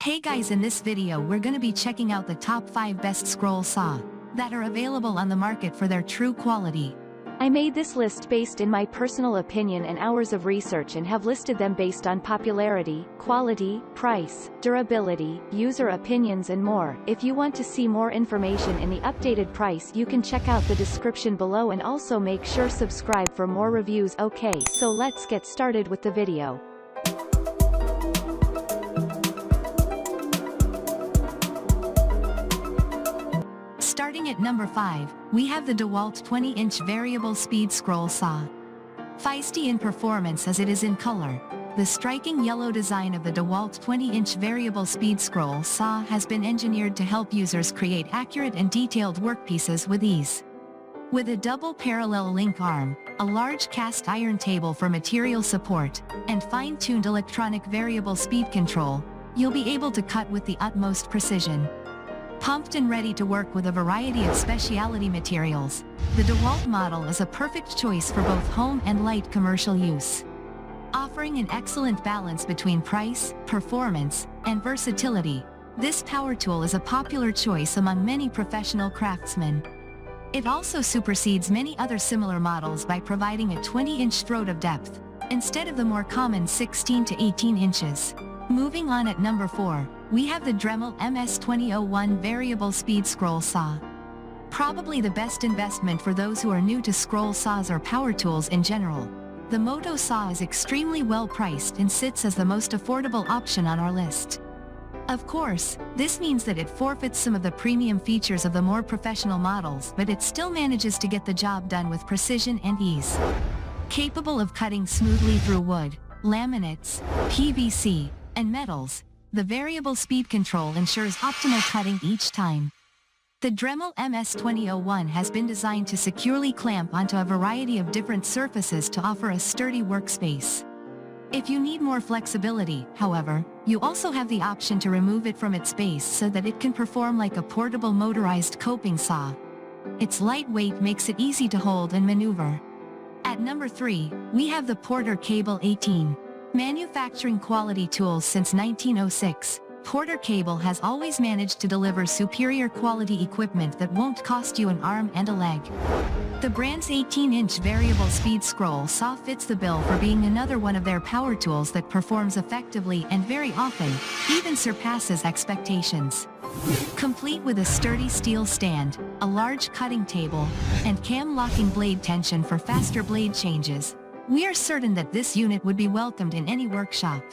Hey guys, in this video we're gonna be checking out the top 5 best scroll saw that are available on the market for their true quality. I made this list based in my personal opinion and hours of research and have listed them based on popularity, quality, price, durability, user opinions and more. If you want to see more information in the updated price, you can check out the description below and also make sure subscribe for more reviews. Okay, so let's get started with the video. Starting at number 5, we have the DEWALT 20-inch variable speed scroll saw. Feisty in performance as it is in color, the striking yellow design of the DEWALT 20-inch variable speed scroll saw has been engineered to help users create accurate and detailed workpieces with ease. With a double parallel link arm, a large cast iron table for material support, and fine-tuned electronic variable speed control, you'll be able to cut with the utmost precision. Pumped and ready to work with a variety of specialty materials, the DEWALT model is a perfect choice for both home and light commercial use. Offering an excellent balance between price, performance, and versatility, this power tool is a popular choice among many professional craftsmen. It also supersedes many other similar models by providing a 20-inch throat of depth, instead of the more common 16 to 18 inches. Moving on at number 4, we have the Dremel MS-2001 Variable Speed Scroll Saw. Probably the best investment for those who are new to scroll saws or power tools in general. The Moto saw is extremely well priced and sits as the most affordable option on our list. Of course, this means that it forfeits some of the premium features of the more professional models, but it still manages to get the job done with precision and ease. Capable of cutting smoothly through wood, laminates, PVC, and metals, the variable speed control ensures optimal cutting each time. The Dremel MS-2001 has been designed to securely clamp onto a variety of different surfaces to offer a sturdy workspace. If you need more flexibility, however, you also have the option to remove it from its base so that it can perform like a portable motorized coping saw. Its lightweight makes it easy to hold and maneuver. At number 3, we have the Porter Cable 18. Manufacturing quality tools since 1906, Porter Cable has always managed to deliver superior quality equipment that won't cost you an arm and a leg. The brand's 18-inch variable speed scroll saw fits the bill for being another one of their power tools that performs effectively and very often, even surpasses expectations. Complete with a sturdy steel stand, a large cutting table, and cam-locking blade tension for faster blade changes, we are certain that this unit would be welcomed in any workshop.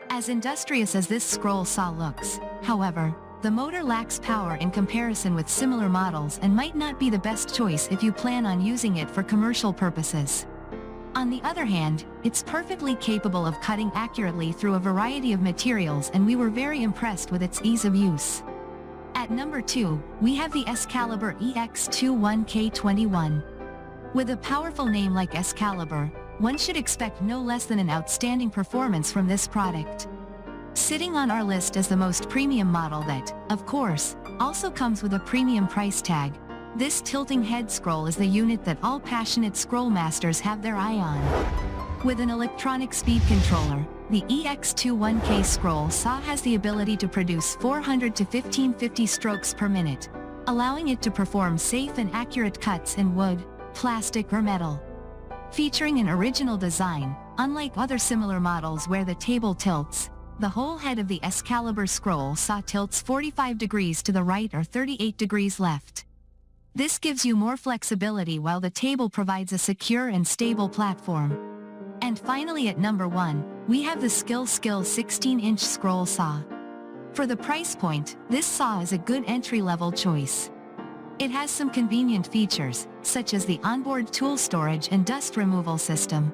As industrious as this scroll saw looks, however, the motor lacks power in comparison with similar models and might not be the best choice if you plan on using it for commercial purposes. On the other hand, it's perfectly capable of cutting accurately through a variety of materials, and we were very impressed with its ease of use. At number 2, we have the Excalibur EX-21K 21. With a powerful name like Excalibur, one should expect no less than an outstanding performance from this product. Sitting on our list as the most premium model that, of course, also comes with a premium price tag, this tilting head scroll is the unit that all passionate scroll masters have their eye on. With an electronic speed controller, the EX-21K scroll saw has the ability to produce 400 to 1550 strokes per minute, allowing it to perform safe and accurate cuts in wood, plastic or metal. Featuring an original design, unlike other similar models where the table tilts, the whole head of the Excalibur scroll saw tilts 45 degrees to the right or 38 degrees left. This gives you more flexibility while the table provides a secure and stable platform. And finally at number 1, we have the Skil 16-inch scroll saw. For the price point, this saw is a good entry-level choice. It has some convenient features, such as the onboard tool storage and dust removal system.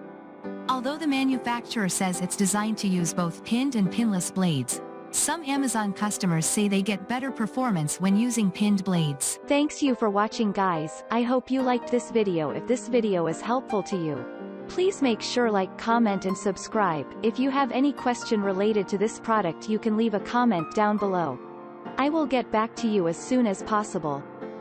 Although the manufacturer says it's designed to use both pinned and pinless blades, some Amazon customers say they get better performance when using pinned blades. Thanks you for watching, guys. I hope you liked this video. If this video is helpful to you, please make sure like, comment and subscribe. If you have any question related to this product, you can leave a comment down below. I will get back to you as soon as possible.